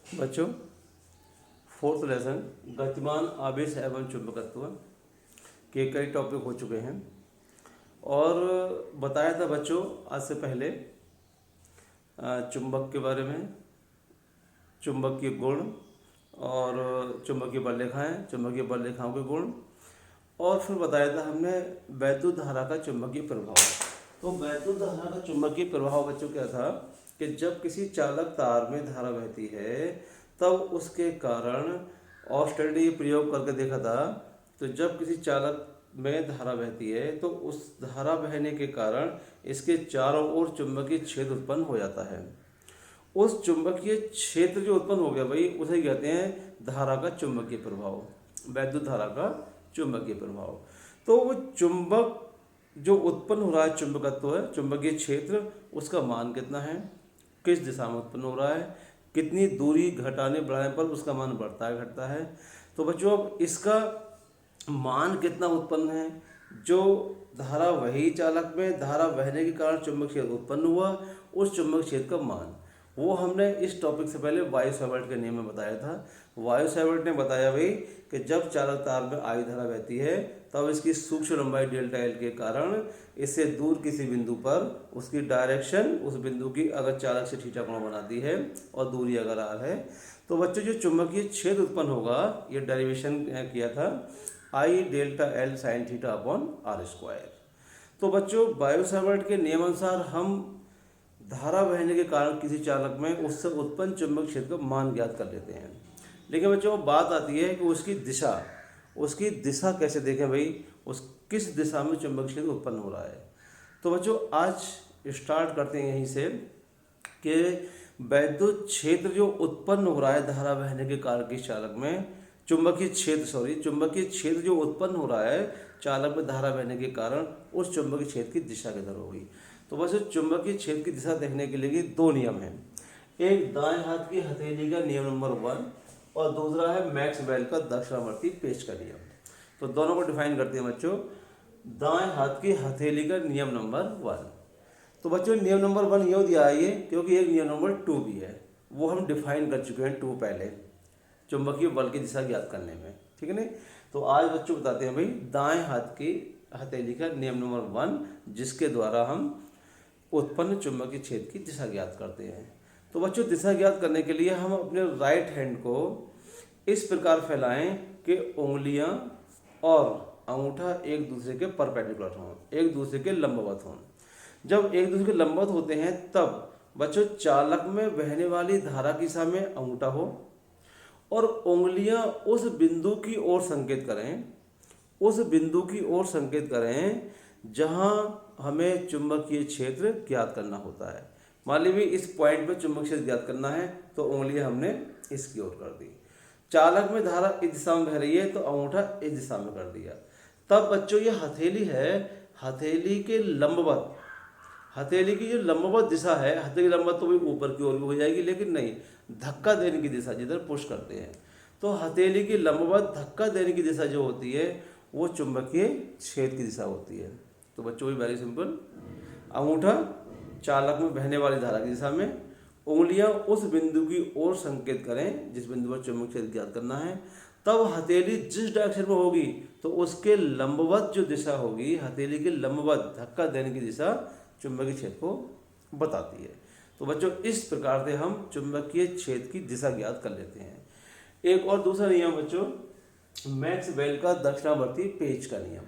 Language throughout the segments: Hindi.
बच्चों, फोर्थ लेसन गतिमान आवेश एवं चुंबकत्व के कई टॉपिक हो चुके हैं और बताया था बच्चों आज से पहले चुंबक के बारे में, चुंबकीय गुण और चुंबकीय बल रेखाएं, चुंबकीय बल रेखाओं के गुण, और फिर बताया था हमने वैद्युत धारा का चुंबकीय प्रभाव। तो वैद्युत धारा का चुंबकीय प्रभाव बच्चों क्या था कि जब किसी चालक तार में धारा बहती है तब उसके कारण ऑस्टेडी प्रयोग करके देखा था। तो जब किसी चालक में धारा बहती है तो उस धारा बहने के कारण इसके चारों ओर चुंबकीय क्षेत्र उत्पन्न हो जाता है। उस चुंबकीय क्षेत्र जो उत्पन्न हो गया भाई उसे कहते हैं धारा का चुंबकीय प्रभाव, वैद्युत धारा का चुंबकीय प्रभाव। तो वो चुंबक जो उत्पन्न हो रहा है, चुंबकत्व है, चुंबकीय क्षेत्र, उसका मान कितना है, किस दिशा में उत्पन्न हो रहा है, कितनी दूरी घटाने बढ़ाने पर उसका मान बढ़ता है घटता है। तो बच्चों अब इसका मान कितना उत्पन्न है, जो धारा वही चालक में धारा बहने के कारण चुंबक क्षेत्र उत्पन्न हुआ, उस चुंबक क्षेत्र का मान वो हमने इस टॉपिक से पहले वायु सावर्ट के नियम में बताया था। वायु सावर्ट ने बताया भाई कि जब चालक तार में आई धारा बहती है तब इसकी सूक्ष्म लंबाई डेल्टा एल के कारण इससे दूर किसी बिंदु पर उसकी डायरेक्शन उस बिंदु की अगर चालक से थीटा कोण बनाती है और दूरी अगर आर है तो बच्चों जो चुंबकीय क्षेत्र उत्पन्न होगा, ये डेरिवेशन किया था I delta L sine theta upon R square. तो बच्चों वायु सावर्ट के नियमानुसार हम धारा बहने के कारण किसी चालक में उससे उत्पन्न चुंबक क्षेत्र का मान ज्ञात कर लेते हैं। लेकिन बच्चों बात आती है कि उसकी दिशा कैसे देखें भाई, उस किस दिशा में चुंबक क्षेत्र उत्पन्न हो रहा है। तो बच्चों आज स्टार्ट करते हैं यहीं से कि वैद्युत क्षेत्र जो उत्पन्न हो रहा है धारा बहने के कारण किस चालक में, चुंबकीय क्षेत्र जो उत्पन्न हो रहा है चालक में धारा बहने के कारण उस चुंबकीय क्षेत्र की दिशा किधर होगी। तो बस चुंबकीय क्षेत्र की दिशा देखने के लिए दो नियम हैं, एक दाएं हाथ की हथेली का नियम नंबर 1 और दूसरा है मैक्सवेल का दक्षिणावर्ती पेच का नियम। तो दोनों को डिफाइन करते हैं बच्चों, दाएं हाथ की हथेली का नियम नंबर 1। तो बच्चों नियम नंबर 1 ये दिया है ये क्योंकि एक नियम नंबर 2 भी है, वो हम डिफाइन कर चुके हैं 2 पहले चुंबकीय बल की दिशा ज्ञात करने में, ठीक है ना। तो आज बच्चों बताते हैं भाई दाएं हाथ की हथेली का नियम नंबर 1 जिसके द्वारा हम उत्पन्न चुंबकीय क्षेत्र की दिशा ज्ञात करते हैं। तो बच्चों दिशा ज्ञात करने के लिए हम अपने राइट हैंड को इस प्रकार फैलाएं कि उंगलियां और अंगूठा एक दूसरे के परपेंडिकुलर हों, एक दूसरे के लंबवत हों। जब एक दूसरे के लंबवत होते हैं तब बच्चों चालक में बहने वाली धारा की दिशा में अंगूठा हो और उंगलियां उस बिंदु की ओर संकेत करें जहां हमें चुंबकीय क्षेत्र ज्ञात करना होता है। मान लीजिए इस पॉइंट पे चुंबकीय क्षेत्र ज्ञात करना है तो उंगलियां हमने इसकी ओर कर दी, चालक में धारा इस दिशा में बह रही है तो अंगूठा इस दिशा में कर दिया। तब बच्चों ये हथेली है, हथेली की जो लंबवत दिशा है, हथेली लंबवत तो भी ऊपर की ओर भी हो जाएगी, लेकिन नहीं धक्का देने की दिशा जिधर पुश करते हैं तो हथेली की लंबवत धक्का देने की दिशा जो होती है वो चुंबकीय क्षेत्र की दिशा होती है। तो बच्चों भी वेरी सिंपल, अंगूठा चालक में बहने वाली धारा की दिशा में, उंगलियां उस बिंदु की ओर संकेत करें जिस बिंदु पर चुंबकीय क्षेत्र ज्ञात करना है। तब हथेली जिस डायरेक्शन में होगी तो उसके लंबवत जो दिशा होगी, हथेली के लंबवत धक्का देने की दिशा चुंबकीय क्षेत्र को बताती है। तो बच्चों इस प्रकार से हम चुंबकीय क्षेत्र की दिशा ज्ञात कर लेते हैं। एक और दूसरा नियम बच्चों मैक्सवेल का दक्षिणावर्ती पेच का नियम।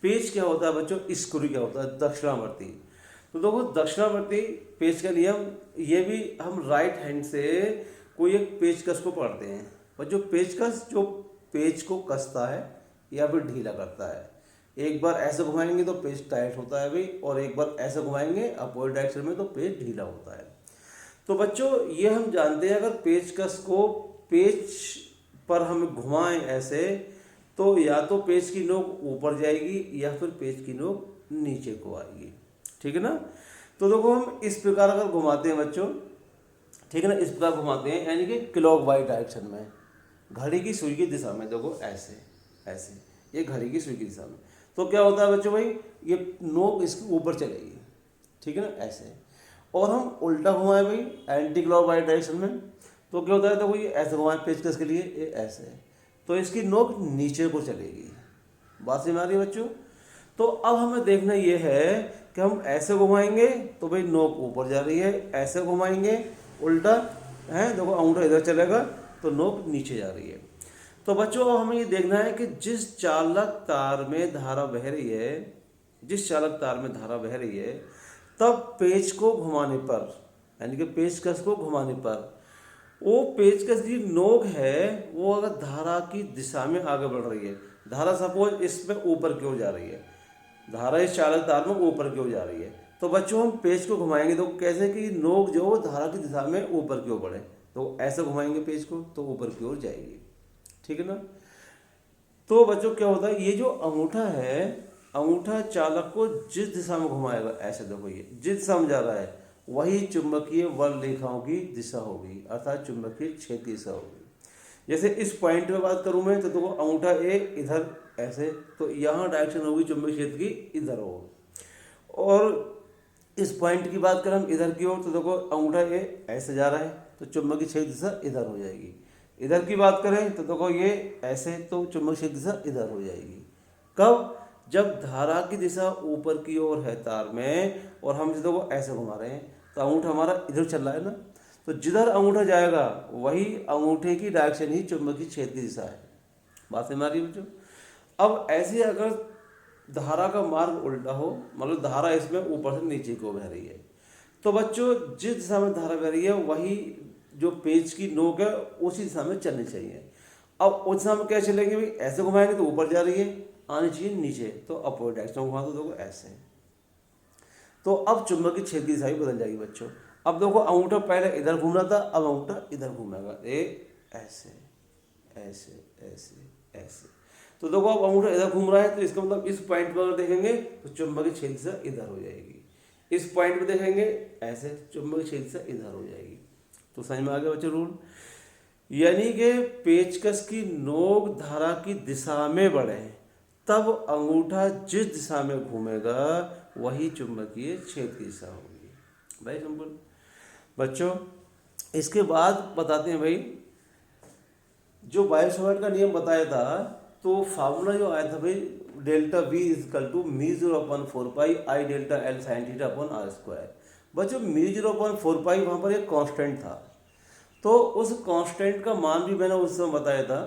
पेच क्या होता है बच्चों, स्क्रू क्या होता है, दक्षिणावर्ती। तो देखो दक्षिणावर्ती पेच का नियम, ये भी हम राइट हैंड से कोई एक पेचकस को पकड़ते हैं और जो पेचकस जो पेच को कसता है या फिर ढीला करता है, एक बार ऐसे घुमाएंगे तो पेच टाइट होता है भाई और एक बार ऐसे घुमाएंगे अपोजिट डायरेक्शन में तो पेच ढीला होता है। तो बच्चों ये हम जानते हैं अगर पेचकस को पेच पर हम घुमाएं ऐसे तो या तो पेच की नोक ऊपर जाएगी या फिर पेच की नोक नीचे को आएगी, ठीक है ना। तो देखो हम इस प्रकार अगर घुमाते हैं बच्चों, ठीक है ना, इस प्रकार घुमाते हैं यानी कि क्लॉकवाइज डायरेक्शन में, घड़ी की सुई की दिशा में, देखो ऐसे ये घड़ी की सुई की दिशा में, तो क्या होता है बच्चों भाई ये नोक इसके ऊपर चलेगी, ठीक है ना, ऐसे। और हम उल्टा घुमाएं भाई एंटी क्लॉकवाइज डायरेक्शन में, तो क्या होता है, तो ये ऐसे घुमाए पेचकस के लिए, ये ऐसे, तो इसकी नोक नीचे को चलेगी। बात समझ में आ रही है बच्चों? तो अब हमें देखना ये है कि हम ऐसे घुमाएंगे तो भाई नोक ऊपर जा रही है, ऐसे घुमाएंगे उल्टा है, देखो अंगूठा इधर चलेगा तो नोक नीचे जा रही है। तो बच्चों अब हमें ये देखना है कि जिस चालक तार में धारा बह रही है, जिस चालक तार में धारा बह रही है, तब पेच को घुमाने पर, यानी कि पेचकस को घुमाने पर, वो पेचकस की नोक है वो अगर धारा की दिशा में आगे बढ़ रही है, धारा सपोज इसमें ऊपर की ओर जा रही है, धारा इस चालक तार में ऊपर की ओर जा रही है, तो बच्चों हम पेच को घुमाएंगे तो कैसे कि नोक जो वो धारा की दिशा में ऊपर की ओर बढ़े, तो ऐसे घुमाएंगे पेच को तो ऊपर की ओर जाएगी। ठीक है ना? तो बच्चों क्या होता है, ये जो अंगूठा है, अंगूठा चालक को जिस दिशा में घुमाएगा, ऐसे देखो ये जिस दिशा में जा रहा है वही चुंबकीय बल रेखाओं की दिशा होगी, अर्थात चुंबकीय क्षेत्र की दिशा होगी। जैसे इस पॉइंट में बात करूं मैं तो देखो अंगूठा ए इधर ऐसे, तो यहाँ डायरेक्शन होगी चुंबकीय क्षेत्र की इधर हो, और इस पॉइंट की बात करें हम इधर की ओर तो देखो अंगूठा ए ऐसे जा रहा है तो चुंबकीय क्षेत्र दिशा इधर हो जाएगी। इधर की बात करें तो देखो ये ऐसे, तो चुंबकीय क्षेत्र दिशा इधर हो जाएगी। कब? जब धारा की दिशा ऊपर की ओर है तार में और हम जिसे देखो ऐसे घुमा रहे हैं तो अंगूठा हमारा इधर चल रहा है ना, तो जिधर अंगूठा जाएगा वही अंगूठे की डायरेक्शन ही चुंबकीय क्षेत्र की दिशा है। बात समझ में आ रही है बच्चों? अब ऐसे अगर धारा का मार्ग उल्टा हो, मतलब धारा इसमें ऊपर से नीचे को बह रही है, तो बच्चों जिस दिशा में धारा बह रही है वही जो पेच की नोक है उसी दिशा में चलनी चाहिए। अब उस दिशा में क्या चलेंगे भाई, ऐसे घुमाएंगे तो ऊपर जा रही है, आनी चाहिए नीचे, तो अपोजिट डायरेक्शन घुमा दो देखो ऐसे, तो अब चुंबकीय क्षेत्र की दिशा भी बदल जाएगी बच्चों। अब देखो अंगूठा पहले इधर घूम रहा था, अब अंगूठा इधर घूमेगा, ऐसे ऐसे ऐसे ऐसे, तो देखो अब अंगूठा इधर घूम रहा है तो इसका मतलब इस पॉइंट पर अगर देखेंगे तो चुंबकीय क्षेत्र दिशा इधर हो जाएगी, इस पॉइंट पर देखेंगे ऐसे, चुंबकीय क्षेत्र दिशा इधर हो जाएगी। तो समझ में आ गया बच्चों रूल? यानी कि पेचकस की नोक धारा की दिशा में बढ़े तब अंगूठा जिस दिशा में घूमेगा वही चुंबकीय क्षेत्र की दिशा होगी। भाई सिंपल बच्चों। इसके बाद बताते हैं भाई, जो बायो सवार्ट का नियम बताया था तो फार्मूला जो आया था भाई, delta V equal to μ0/4π I delta L sin theta upon R square. बच्चों μ0/4π वहाँ पर एक कांस्टेंट था, तो उस कांस्टेंट का मान भी मैंने उस समय बताया था।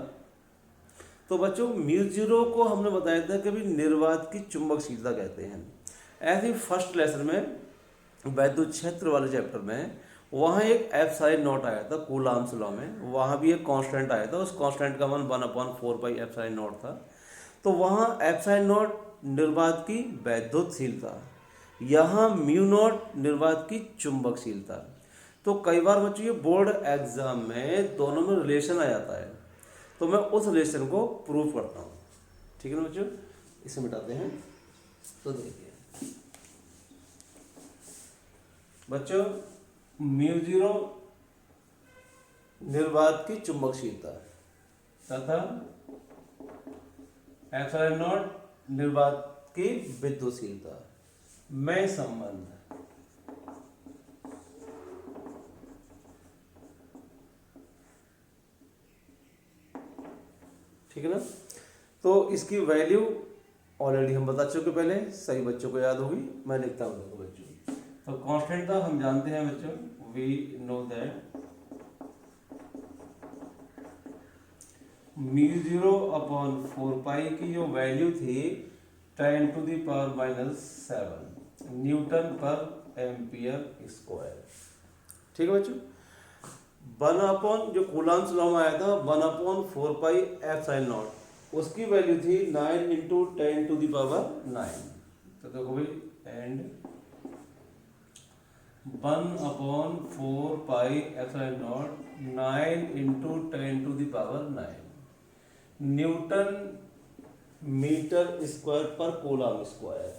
तो बच्चों μ0 को हमने बताया था कि भी निर्वात की चुंबकशीलता कहते हैं। ऐसे ही फर्स्ट लेसन में वैद्युत क्षेत्र वाले चैप्टर में वहाँ एक ε0 आया था कूलाम्स लॉ में, वहाँ भी एक कांस्टेंट आया था, उस कांस्टेंट का मान 1/4π ε0 था। तो वहाँ ε0 निर्वात की वैद्युतशीलता, यहाँ μ0 निर्वात की चुंबकशीलता। तो कई बार बच्चों ये बोर्ड एग्जाम में दोनों में रिलेशन आ जाता है, तो मैं उस रिलेशन को प्रूव करता हूँ। ठीक है ना बच्चों? इसे मिटाते हैं। तो देखिए बच्चों, μ0 निर्वात की चुंबकशीलता तथा ε0 निर्वात की विद्युतशीलता में संबंध। ठीक है ना? तो इसकी वैल्यू ऑलरेडी हम बता चुके पहले, सही बच्चों को याद होगी, मैं लिखता हूँ देखो बच्चों। तो कांस्टेंट था हम जानते हैं बच्चों, वी नो दैट μ0/4π की जो वैल्यू थी 10⁻⁻7 न्यूटन पर एम्पियर स्क्वायर। ठीक है बच्चों? 1/, जो कूलाम्स लॉ में आया था 1/4π ε0, उसकी वैल्यू थी 9 × 10⁹। तो देखो भाई, and 1/4π ε0 9 × 10⁹ newton metre square per coulomb square,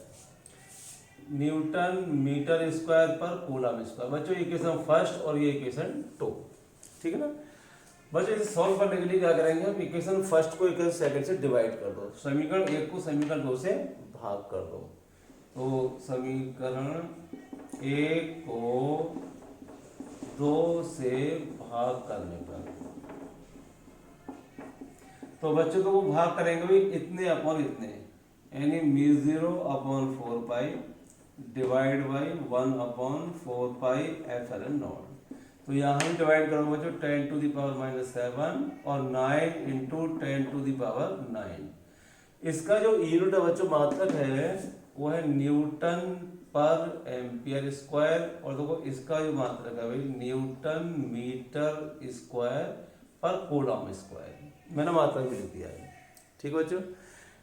newton metre square per coulomb square. बच्चों ये इक्वेशन फर्स्ट और ये इक्वेशन 2। ठीक है ना बच्चों? इसे सॉल्व करने के लिए क्या करेंगे, हम इक्वेशन फर्स्ट को इक्वेशन सेकंड से डिवाइड कर दो, समीकरण 1 को समीकरण 2 से भाग कर दो। तो समीकरण 1 को 2 से भाग करने पर, तो बच्चों को वो भाग करेंगे भी इतने अपॉन इतने, यानी μ0/4 डिवाइड बाई 1/4 एप्सिलॉन नॉट। तो यहाँ भी डिवाइड करो बच्चों 10⁻⁻7 और 9 इंटू 10⁻9। इसका जो यूनिट है बच्चों मात्रक है वो है न्यूटन पर एम्पियर स्क्वायर, और देखो इसका जो मात्रक है भाई Newton metre square per coulomb square, मैंने मात्रक भी लिख दिया है। ठीक है बच्चों।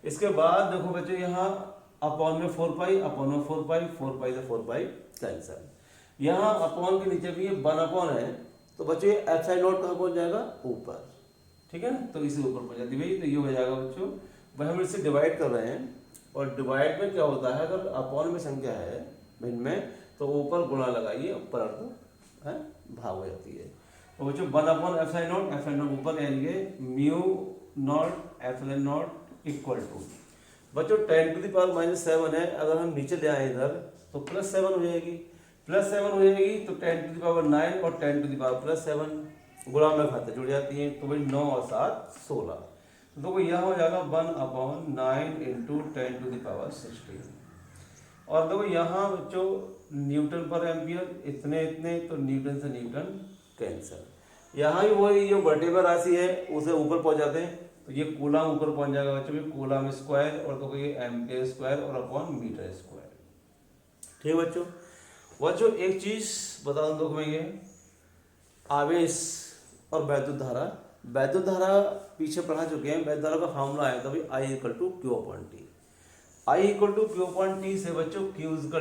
इसके बाद देखो बच्चों यहाँ अपॉन में 4 अपॉन में 4 से 4 कैंसल। यहाँ अपॉन के नीचे भी ये 1 अपॉन है, तो बच्चों ये एप्सिलॉन नॉट कहाँ पहुँच जाएगा, ऊपर। ठीक है ना, तो इसे ऊपर पहुँच जाती भाई, तो ये हो जाएगा बच्चों। भाई हम इससे डिवाइड कर रहे हैं, और डिवाइड में क्या होता है, अगर अपॉन में संख्या है भिन्न में तो ऊपर गुणा लगाइए, ऊपर अर्थ है भाग हो जाती है। तो बच्चों 1 अपॉन एप्सिलॉन नॉट ऊपर आएंगे μ0 एप्सिलॉन नॉट इक्वल टू बच्चों 10⁻⁻7 है, अगर हम नीचे ले आए इधर तो +7 हो जाएगी, +7 हो जाएगी तो 10⁻9 और 10⁻+7 गुणा में खाते जुड़ जाती हैं, तो भाई 9 और 7 16। तो देखो यहाँ हो जाएगा 1/9 इंटू 10⁻16। और देखो यहाँ बच्चों न्यूटन पर एम्पियर इतने इतने, तो न्यूटन से न्यूटन कैंसल। यहाँ भी वही जो वर्टिकल राशि है उसे ऊपर पहुँच जाते हैं, तो ये कूलम ऊपर पहुँच जाएगा बच्चों, ये कूलम स्क्वायर और देखो ये एम्पियर स्क्वायर और अपॉन मीटर स्क्वायर। ठीक है बच्चों एक चीज बता दूं मैं, ये आवेश और वैद्युत धारा, वैद्युत धारा पीछे पढ़ा चुके हैं। वैद्युत धारा का फॉर्मूला आया था भाई I = Q/T। I = Q/T से बच्चों Q =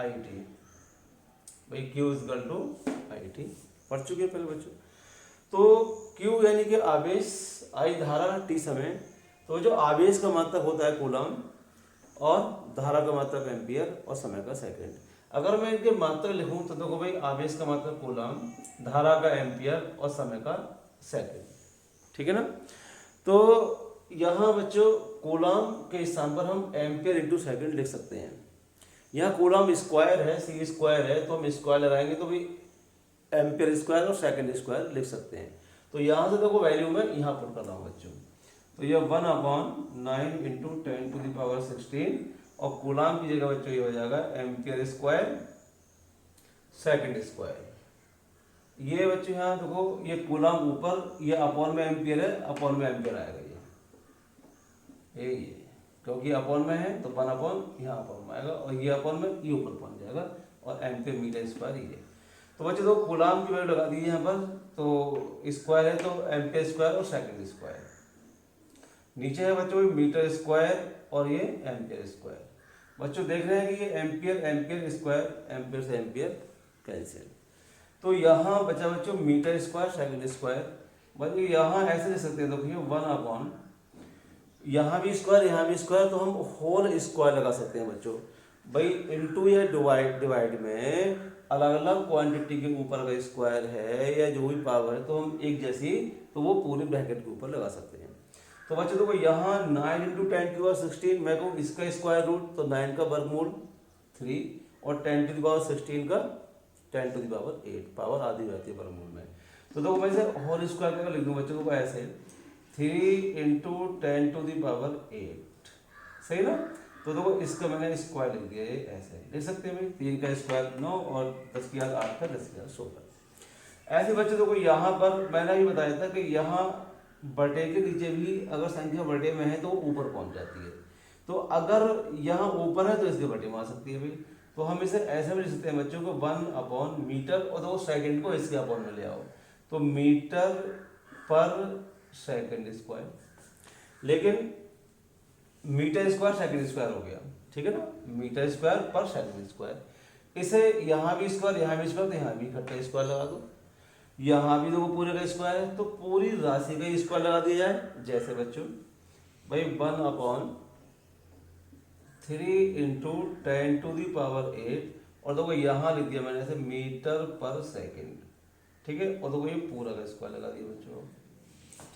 IT, भाई Q = IT पढ़ चुके हैं पहले बच्चों। तो Q यानी कि आवेश, I धारा, T समय। तो जो आवेश का मात्रक होता है कूलम, और धारा का मात्रक एम्पियर, और समय का सेकंड। अगर मैं इनके मात्रक लिखूं तो देखो भाई आवेश का मात्रक कूलम, धारा का एम्पियर और समय का सेकंड। ठीक है ना। तो यहाँ बच्चों कूलम के स्थान पर हम एम्पियर इंटू सेकंड लिख सकते हैं। यहाँ कूलम स्क्वायर है, C स्क्वायर है, तो हम स्क्वायर लगाएंगे तो भी एम्पियर स्क्वायर और सेकंड स्क्वायर लिख सकते हैं। तो यहाँ से देखो वैल्यू मैं यहाँ पुट कर रहा हूँ बच्चों, तो ये 1/9 इंटू 10⁻16, और कूलम की जगह बच्चों ये हो जाएगा एम्पियर स्क्वायर सेकंड स्क्वायर। ये बच्चों यहाँ देखो ये कूलम ऊपर, ये अपॉन में एम्पियर है, अपॉन में एम्पियर आएगा ये क्योंकि अपॉन में है तो 1 अपॉन यहाँ अपॉन में आएगा, और ये अपॉन में ये ऊपर पहुँच जाएगा, और एम्पियर मीटर स्क्वायर ये। तो बच्चों तो कूलम की वैल्यू लगा दी यहाँ पर, तो स्क्वायर है तो एम्पियर स्क्वायर और सेकंड स्क्वायर। नीचे है बच्चों मीटर स्क्वायर और ये एम्पियर स्क्वायर। बच्चों देख रहे हैं कि ये एम्पियर स्क्वायर, एम्पियर से एम्पियर कैंसिल। तो यहाँ बचा बच्चों मीटर स्क्वायर सेकंड स्क्वायर। बच्चों यहाँ ऐसे लिख सकते हैं, देखिए 1 अपॉन, यहाँ भी स्क्वायर यहाँ भी स्क्वायर, तो हम होल स्क्वायर लगा सकते हैं बच्चों। भाई इंटू या डिवाइड में अलग अलग क्वांटिटी के ऊपर का स्क्वायर है या जो भी पावर है, तो हम एक जैसी, तो वो पूरे ब्रैकेट के ऊपर लगा सकते हैं। तो बच्चों देखो यहाँ 9 इंटू 10⁻16, मैं कहूँ इसका स्क्वायर रूट, तो 9 का वर्गमूल 3, और 10⁻16 का 10⁸, पावर आधी रहती है वर्गमूल में। तो देखो मैं इसे होल स्क्वायर करके लिख दूँ बच्चों को ऐसे 3 इंटू 10⁸, सही ना। तो देखो इसका मैंने स्क्वायर लिख दिया, ये ऐसे लिख सकते हैं भाई, 3 का स्क्वायर 9 और 10 की घात 8 का 10 की घात 16। ऐसे बच्चों देखो यहाँ पर मैंने भी बताया था कि यहाँ बटे के नीचे भी अगर संख्या बटे में है तो वो ऊपर पहुँच जाती है, तो अगर यहाँ ऊपर है तो इसके बटे में आ सकती है भाई। तो हम इसे ऐसे भी लिख सकते हैं बच्चों को 1 अपॉन मीटर, और देखो सेकंड को इसके अपॉन में ले आओ, तो मीटर पर सेकंड स्क्वायर, लेकिन मीटर स्क्वायर सेकंड स्क्वायर हो गया, ठीक है ना, मीटर स्क्वायर पर सेकंड स्क्वायर। इसे यहाँ भी स्क्वायर यहाँ भी स्क्वायर, तो यहाँ भी इकट्ठा स्क्वायर लगा दो, यहाँ भी देखो पूरे का स्क्वायर है तो पूरी राशि का स्क्वायर लगा दिया जाए। जैसे बच्चों भाई 1 अपॉन 3 इंटू 10⁸, और देखो यहाँ लिख दिया मैंने ऐसे मीटर पर सेकंड, ठीक है, और देखो ये पूरा का स्क्वायर लगा दिया बच्चों,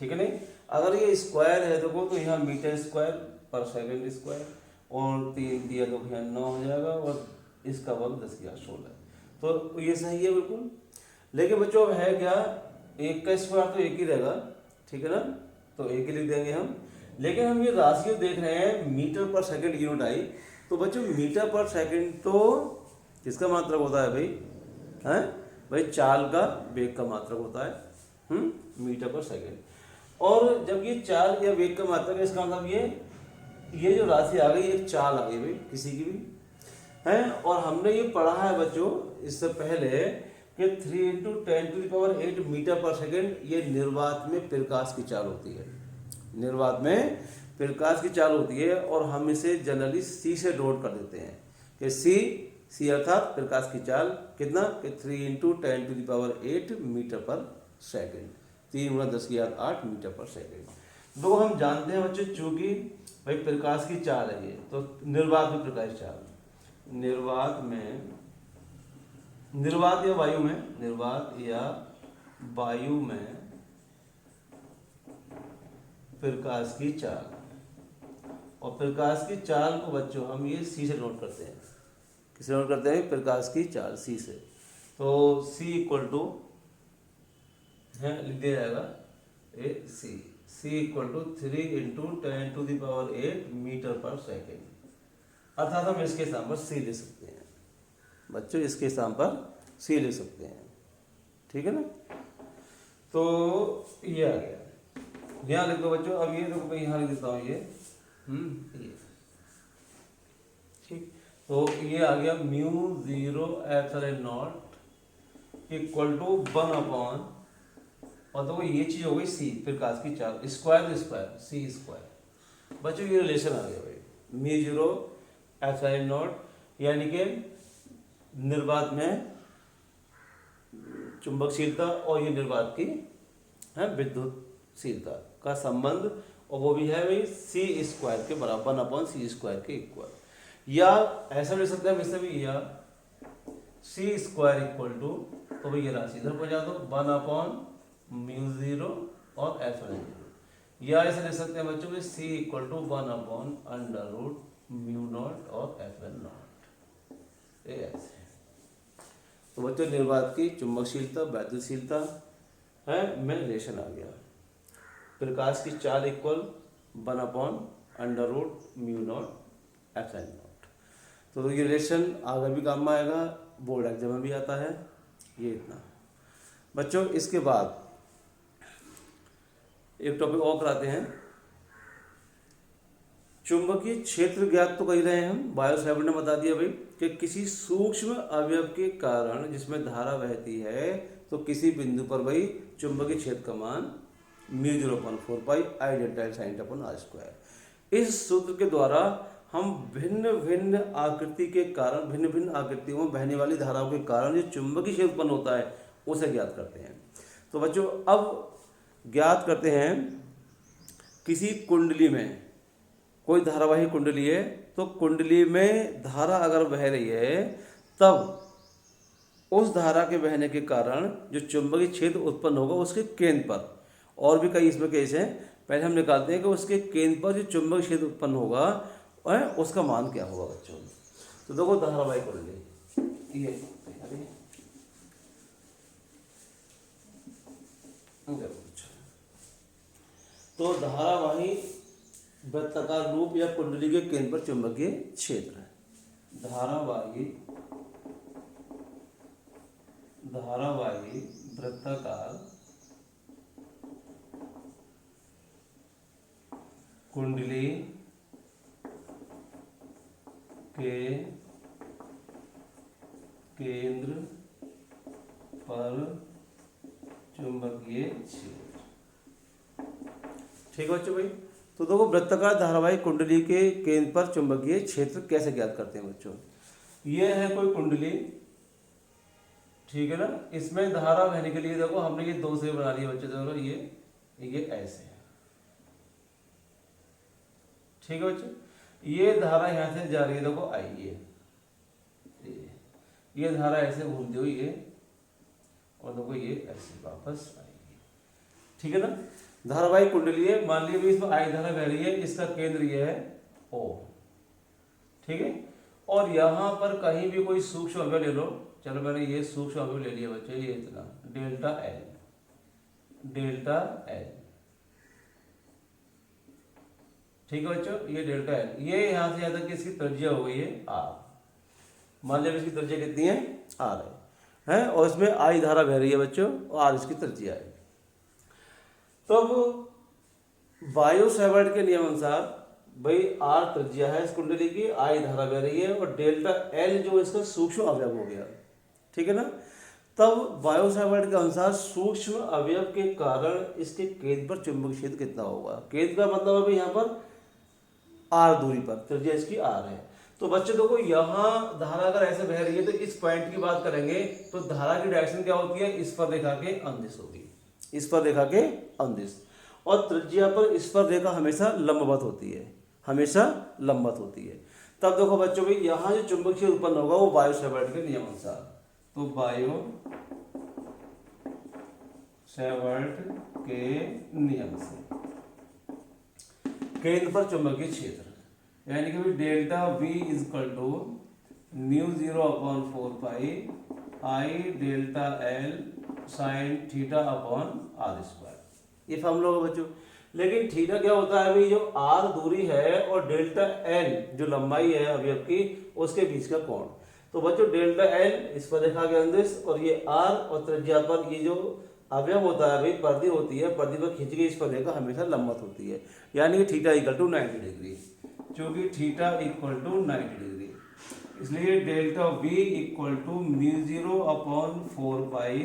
ठीक है। नहीं, अगर ये स्क्वायर है देखो तो यहाँ मीटर स्क्वायर पर सेकंड स्क्वायर, और 3 दिया तो यहाँ 9 हो जाएगा, और इसका वर्ग 10 की घात 16, तो ये सही है बिल्कुल। लेकिन बच्चों अब है क्या, 1 का स्क्वायर तो 1 ही रहेगा, ठीक है ना, तो 1 ही लिख देंगे हम। लेकिन हम ये राशियाँ देख रहे हैं मीटर पर सेकंड यूनिट आई, तो बच्चों मीटर पर सेकंड तो किसका मात्रक होता है भाई? हैं भाई, चाल का वेग का मात्रक होता है, मीटर पर सेकंड। और जब ये चाल या वेग का मात्रक है, इसका मतलब ये जो राशि आ गई, एक चाल आ गई भाई किसी की भी है। और हमने ये पढ़ा है बच्चों इससे पहले कि 3 × 10⁸ मीटर पर सेकंड ये निर्वात में प्रकाश की चाल होती है, निर्वात में प्रकाश की चाल होती है। और हम इसे जनरली सी से डोट कर देते हैं कि सी अर्थात प्रकाश की चाल कितना कि 3 × 10⁸ मीटर पर सेकंड, 3 × 10⁸ मीटर पर सेकंड। दो हम जानते हैं बच्चों, चूंकि भाई प्रकाश की चाल है ये, तो निर्वात में प्रकाश की चाल, निर्वात या वायु में, निर्वात या वायु में प्रकाश की चाल। और प्रकाश की चाल को बच्चों हम ये सी से नोट करते हैं, किसे नोट करते हैं? प्रकाश की चाल सी से। तो सी इक्वल टू है, लिख दिया जाएगा ए सी इक्वल टू 3 × 10⁸ मीटर पर सेकेंड। अर्थात हम इसके स्थान पर सी ले सकते हैं बच्चों, इसके स्थान पर सी ले सकते हैं, ठीक है ना। तो ये आ गया, यहाँ लिख दो बच्चों। अब ये देखो मैं यहाँ लिख देता हूँ ये ठीक। तो ये आ गया μ0ε0 इक्वल टू 1/, और देखो ये चीज हो गई सी, प्रकाश की चाल, स्क्वायर तो स्क्वायर सी स्क्वायर। बच्चों ये रिलेशन आ गया भाई, μ0ε0 यानी कि निर्वात में चुंबकशीलता और ये निर्वात की है विद्युतशीलता का संबंध, और वो भी है भाई c² के बराबर, 1/c² के इक्वल। या ऐसा ले सकते हैं इससे भी, या c² इक्वल टू, तो भाई ये राशि इधर पहुंचा दो 1/μ0 और ε0। या ऐसे ले सकते हैं बच्चों में c इक्वल टू 1/√μ0 और ε0, ये ऐसे। तो बच्चों निर्वात की चुंबकशीलता वैद्युतशीलता है में रिलेशन आ गया, प्रकाश की चाल इक्वल 1/√μ0 ε0। तो ये रिलेशन आगे भी काम में आएगा, बोर्ड एग्जाम में भी आता है, ये इतना बच्चों। इसके बाद एक टॉपिक और कराते हैं, चुंबकीय क्षेत्र ज्ञात तो कर रहे हैं हम, बायो साहब ने बता दिया भाई कि किसी सूक्ष्म अवयव के कारण जिसमें धारा बहती है, तो किसी बिंदु पर भाई चुंबकीय क्षेत्र का मान μ0/4πI∆sin⁴ इस सूत्र के द्वारा हम भिन्न भिन्न आकृति के कारण, भिन्न भिन्न आकृतियों में बहने वाली धाराओं के कारण जो चुंबकीय क्षेत्र उत्पन्न होता है उसे ज्ञात करते हैं। तो बच्चों अब ज्ञात करते हैं, किसी कुंडली में कोई धारावाही कुंडली है, तो कुंडली में धारा अगर बह रही है, तब उस धारा के बहने के कारण जो चुंबकीय क्षेत्र उत्पन्न होगा उसके केंद्र पर, और भी कई इसमें केस हैं, पहले हम निकालते हैं कि उसके केंद्र पर जो चुंबकीय क्षेत्र उत्पन्न होगा उसका मान क्या होगा बच्चों। तो देखो धारावाही कुंडली ये तो धारावाही वृत्ताकार रूप या कुंडली के केंद्र पर चुंबकीय क्षेत्र है। धारावाही वृत्ताकार कुंडली के केंद्र पर चुंबकीय क्षेत्र, ठीक है बच्चों भाई। तो देखो वृत्ताकार धारावाही कुंडली के केंद्र पर चुंबकीय क्षेत्र कैसे ज्ञात करते हैं बच्चों। ये है कोई कुंडली, ठीक है ना, इसमें धारा बहने के लिए देखो हमने ये दो से बना लिया बच्चों, देखो ये ऐसे है, ठीक है बच्चों। ये धारा यहाँ से जा रही है, देखो आई ये धारा ऐसे घूमती हुई है, और देखो ये ऐसे वापस आएगी, ठीक है ना। धारावाही कुंडली है, मान लीजिए इसमें आई धारा बह रही है, इसका केंद्र ये है O, ठीक है। और यहाँ पर कहीं भी कोई सूक्ष्म अवयव ले लो, चलो मैंने ये सूक्ष्म अवयव ले लिया बच्चे, ये इतना ΔL, डेल्टा एल। ठीक है बच्चों, ये डेल्टा एल, ये यहां से यहां तक कि इसकी त्रिज्या हो गई है आर। मान लिया इसकी त्रिज्या कितनी है, आर है, और इसमें आई धारा बह रही है बच्चों, और आर इसकी त्रिज्या है। तो अब बायो सेवर्ट के नियम अनुसार भाई आर त्रिज्या है इस कुंडली की, आई धारा बह रही है, और डेल्टा एल जो इसका सूक्ष्म अवयव हो गया, ठीक है ना। तब बायो सेवर्ट के अनुसार सूक्ष्म अवयव के कारण इसके केंद्र पर चुंबकीय क्षेत्र कितना होगा। केंद्र का मतलब है भाई यहाँ पर आर दूरी पर, त्रिज्या इसकी आर है। तो बच्चों देखो यहाँ धारा अगर ऐसे बह रही है तो इस पॉइंट की बात करेंगे तो धारा की डायरेक्शन क्या होती है, इस पर रेखा के अंदिश होगी, इस पर रेखा के अंदिश, और त्रिज्या पर इस पर रेखा हमेशा लंबवत होती है, हमेशा लंबवत होती है। तब देखो बच्चों भाई यहाँ जो चुंबकीय क्षेत्र उत्पन्न होगा वो बायो सेवर्ट के नियम अनुसार, तो बायो सेवर्ट के नियम से केंद्र पर चुंबकीय क्षेत्र यानी कि delta V is equal to mu 0/4 I delta L sine theta upon R square, ये फॉर्मूला होगा बच्चों। लेकिन थीटा क्या होता है भाई, जो आर दूरी है और डेल्टा एल जो लंबाई है अवयव की उसके बीच का कोण। तो बच्चों डेल्टा एल इस पर रेखा के अंदिश, और ये आर और त्रिज्या पर ये जो अवयव होता है भाई परिधि होती है, परिधि पर खींच गई इस पर रेखा हमेशा लंबवत होती है, यानी कि थीटा इक्वल टू 90 डिग्री, क्योंकि थीटा इक्वल टू 90 डिग्री, इसलिए delta V equal to mu 0/4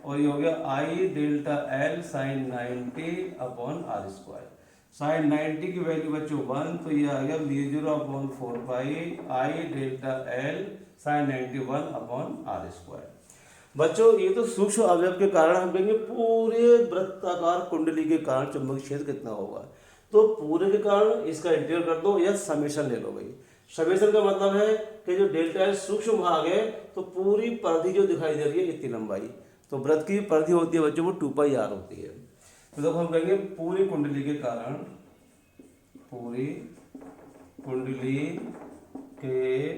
और ये हो गया I delta L sine 90 upon R square. Sine 90 की वैल्यू बच्चों 1, तो ये आ गया mu 0/4 I delta L sine 91 upon R square. बच्चों ये तो सूक्ष्म अवयव के कारण हम कहेंगे पूरे वृत्ताकार कुंडली के कारण चुंबकीय क्षेत्र कितना होगा। तो पूरे के कारण इसका इंटीग्रल कर दो या समेशन ले लो भाई। समेशन का मतलब है कि जो डेल्टा एल सूक्ष्म भाग है तो पूरी परिधि जो दिखाई दे रही है इतनी लंबाई, तो वृत्त की परिधि होती है बच्चों वो 2πr होती है। तो देखो हम कहेंगे पूरी कुंडली के कारण, पूरी कुंडली के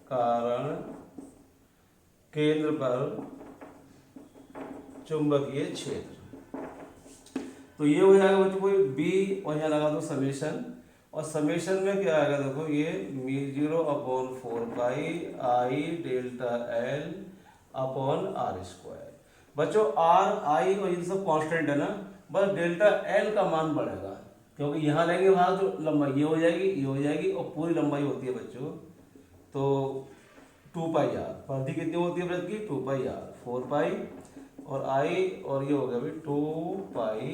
कारण केंद्र पर चुंबकीय क्षेत्र, तो ये हो जाएगा बच्चों कोई बी, और यहाँ लगा दो समेशन, और समेशन में क्या आएगा देखो ये mu 0/4 I delta L upon R square. बच्चों आर आई और ये सब कांस्टेंट है ना, बस डेल्टा एल का मान बढ़ेगा, क्योंकि यहाँ लेंगे भाग तो लंबाई ये हो जाएगी, ये हो जाएगी, और पूरी लंबाई होती है बच्चों तो 2πr। परिधि कितनी होती है वृत्त की, 2πr, 4π और आई, और ये हो गया भाई 2πr।